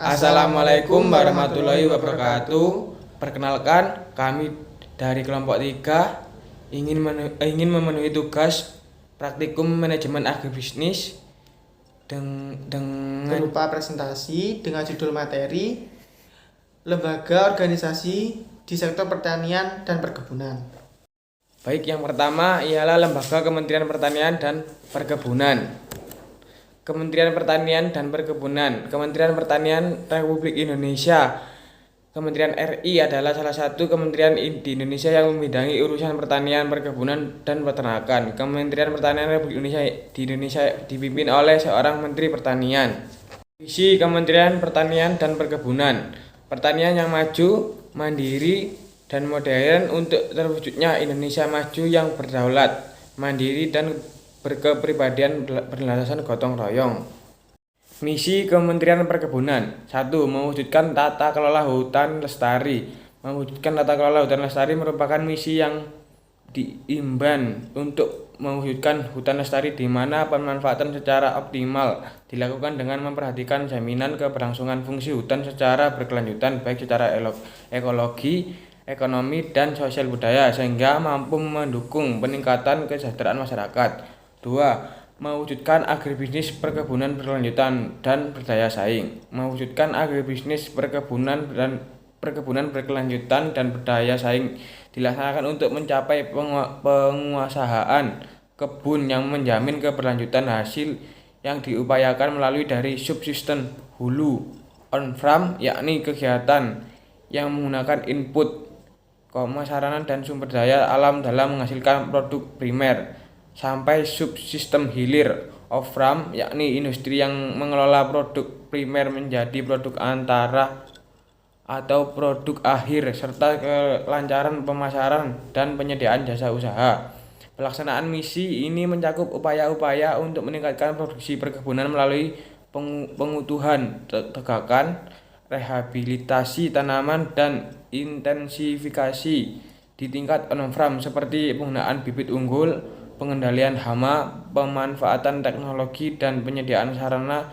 Assalamualaikum warahmatullahi wabarakatuh. Perkenalkan, kami dari kelompok 3 ingin memenuhi tugas praktikum manajemen agribisnis dengan berupa presentasi dengan judul materi lembaga organisasi di sektor pertanian dan perkebunan. baik. Yang pertama ialah Lembaga Kementerian Pertanian dan Perkebunan. Kementerian Pertanian dan Perkebunan. Kementerian Pertanian Republik Indonesia. Kementerian RI adalah salah satu kementerian di Indonesia yang membidangi urusan pertanian, perkebunan, dan peternakan. Kementerian Pertanian Republik Indonesia di Indonesia dipimpin oleh seorang Menteri Pertanian. Visi Kementerian Pertanian dan Perkebunan: pertanian yang maju, mandiri, dan modern untuk terwujudnya Indonesia maju yang berdaulat, mandiri, dan berkepribadian berlandaskan gotong royong. Misi Kementerian Perkebunan: 1. Mewujudkan tata kelola hutan lestari. Mewujudkan tata kelola hutan lestari merupakan misi yang diemban untuk mewujudkan hutan lestari di mana pemanfaatan secara optimal dilakukan dengan memperhatikan jaminan keberlangsungan fungsi hutan secara berkelanjutan baik secara ekologi, ekonomi, dan sosial budaya sehingga mampu mendukung peningkatan kesejahteraan masyarakat. 2. Mewujudkan agribisnis perkebunan berkelanjutan dan berdaya saing. Mewujudkan agribisnis perkebunan berkelanjutan dan berdaya saing dilaksanakan untuk mencapai penguasaan kebun yang menjamin keberlanjutan hasil yang diupayakan melalui dari subsisten hulu on farm, yakni kegiatan yang menggunakan input, sarana dan sumber daya alam dalam menghasilkan produk primer, sampai subsistem hilir off farm, yakni industri yang mengelola produk primer menjadi produk antara atau produk akhir serta kelancaran pemasaran dan penyediaan jasa usaha. Pelaksanaan misi ini mencakup upaya-upaya untuk meningkatkan produksi perkebunan melalui pengutuhan tegakan, rehabilitasi tanaman, dan intensifikasi di tingkat on-farm seperti penggunaan bibit unggul, pengendalian hama, pemanfaatan teknologi, dan penyediaan sarana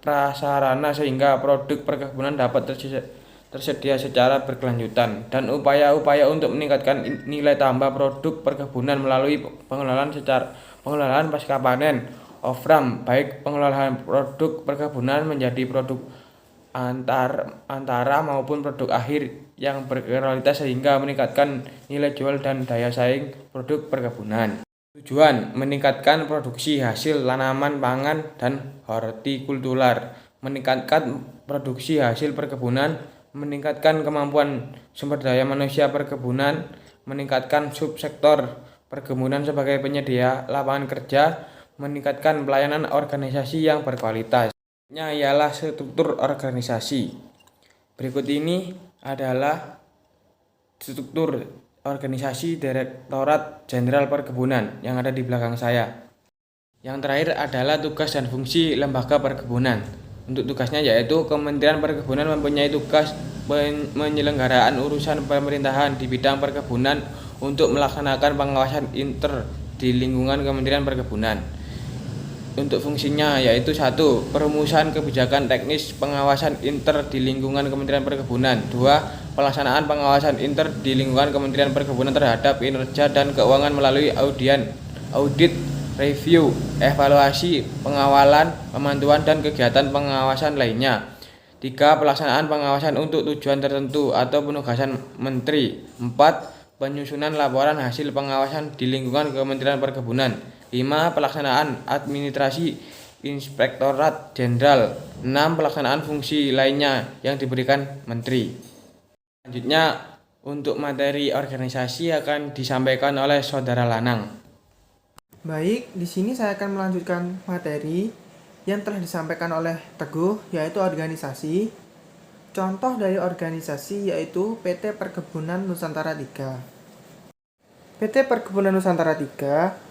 prasarana sehingga produk perkebunan dapat tersedia secara berkelanjutan, dan upaya-upaya untuk meningkatkan nilai tambah produk perkebunan melalui pengelolaan pasca panen off-farm, baik pengelolaan produk perkebunan menjadi produk antara maupun produk akhir yang berkualitas sehingga meningkatkan nilai jual dan daya saing produk perkebunan. Tujuan: meningkatkan produksi hasil tanaman pangan dan hortikultural, meningkatkan produksi hasil perkebunan, meningkatkan kemampuan sumber daya manusia perkebunan, meningkatkan subsektor perkebunan sebagai penyedia lapangan kerja, meningkatkan pelayanan organisasi yang berkualitas. Ialah struktur organisasi. Berikut ini adalah struktur organisasi Direktorat Jenderal Perkebunan yang ada di belakang saya. Yang terakhir adalah tugas dan fungsi lembaga perkebunan. Untuk tugasnya yaitu Kementerian Perkebunan mempunyai tugas penyelenggaraan urusan pemerintahan di bidang perkebunan untuk melaksanakan pengawasan inter di lingkungan Kementerian Perkebunan. Untuk fungsinya yaitu 1. Perumusan kebijakan teknis pengawasan inter di lingkungan Kementerian Perkebunan. 2. Pelaksanaan pengawasan inter di lingkungan Kementerian Perkebunan terhadap kinerja dan keuangan melalui audit, review, evaluasi, pengawalan, pemantauan, dan kegiatan pengawasan lainnya. 3. Pelaksanaan pengawasan untuk tujuan tertentu atau penugasan menteri. 4. Penyusunan laporan hasil pengawasan di lingkungan Kementerian Perkebunan. 5. Pelaksanaan administrasi Inspektorat Jenderal. 6. Pelaksanaan fungsi lainnya yang diberikan Menteri. Selanjutnya, untuk materi organisasi akan disampaikan oleh Saudara Lanang. Baik, di sini saya akan melanjutkan materi yang telah disampaikan oleh Teguh, yaitu organisasi. Contoh dari organisasi yaitu PT Perkebunan Nusantara 3. PT Perkebunan Nusantara 3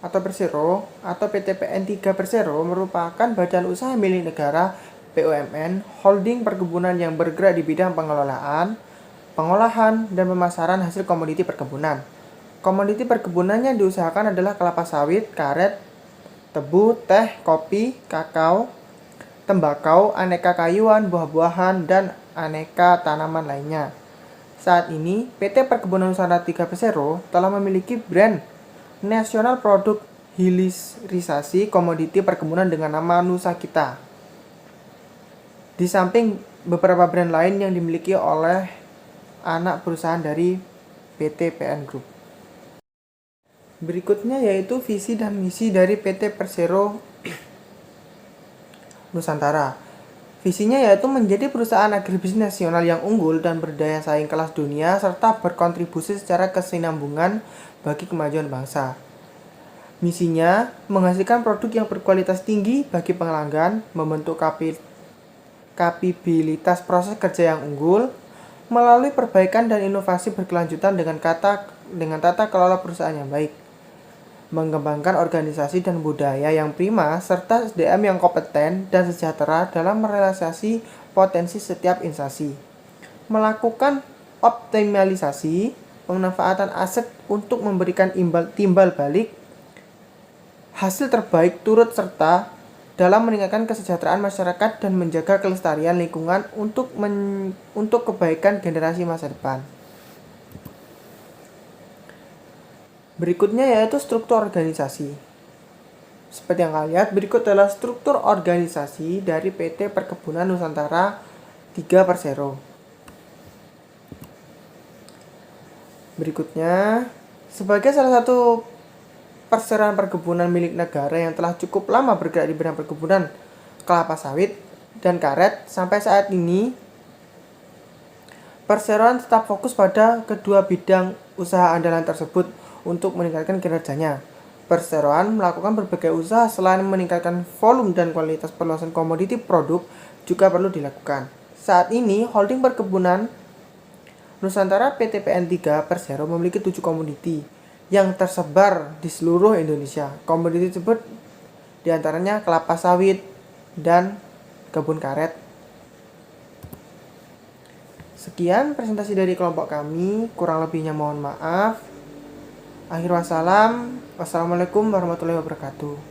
atau Persero atau PT PN 3 Persero merupakan badan usaha milik negara BUMN holding perkebunan yang bergerak di bidang pengelolaan, pengolahan, dan pemasaran hasil komoditi perkebunan. Komoditi perkebunan yang diusahakan adalah kelapa sawit, karet, tebu, teh, kopi, kakao, tembakau, aneka kayuan, buah-buahan, dan aneka tanaman lainnya. Saat ini, PT Perkebunan Nusantara 3 Persero telah memiliki brand nasional produk hilirisasi komoditi perkebunan dengan nama Nusa Kita. Di samping beberapa brand lain yang dimiliki oleh anak perusahaan dari PT PN Group. Berikutnya yaitu visi dan misi dari PT Persero Nusantara. Visinya yaitu menjadi perusahaan agribisnis nasional yang unggul dan berdaya saing kelas dunia serta berkontribusi secara kesinambungan bagi kemajuan bangsa. Misinya menghasilkan produk yang berkualitas tinggi bagi pelanggan, membentuk kapabilitas proses kerja yang unggul melalui perbaikan dan inovasi berkelanjutan dengan tata kelola perusahaan yang baik, mengembangkan organisasi dan budaya yang prima, serta SDM yang kompeten dan sejahtera dalam merealisasi potensi setiap instansi. Melakukan optimalisasi pemanfaatan aset untuk memberikan timbal balik hasil terbaik turut serta dalam meningkatkan kesejahteraan masyarakat dan menjaga kelestarian lingkungan untuk kebaikan generasi masa depan. Berikutnya yaitu struktur organisasi. Seperti yang kalian lihat, berikut adalah struktur organisasi dari PT Perkebunan Nusantara 3 Persero. Berikutnya, sebagai salah satu perseroan perkebunan milik negara yang telah cukup lama bergerak di bidang perkebunan kelapa sawit dan karet, sampai saat ini perseroan tetap fokus pada kedua bidang usaha andalan tersebut untuk meningkatkan kinerjanya. Perseroan melakukan berbagai usaha selain meningkatkan volume dan kualitas perluasan komoditi produk juga perlu dilakukan. Saat ini, holding perkebunan Nusantara PT PN 3 Persero memiliki 7 komoditi yang tersebar di seluruh Indonesia. Komoditi tersebut diantaranya kelapa sawit dan kebun karet. Sekian presentasi dari kelompok kami, kurang lebihnya mohon maaf. Akhir wassalam, wassalamualaikum warahmatullahi wabarakatuh.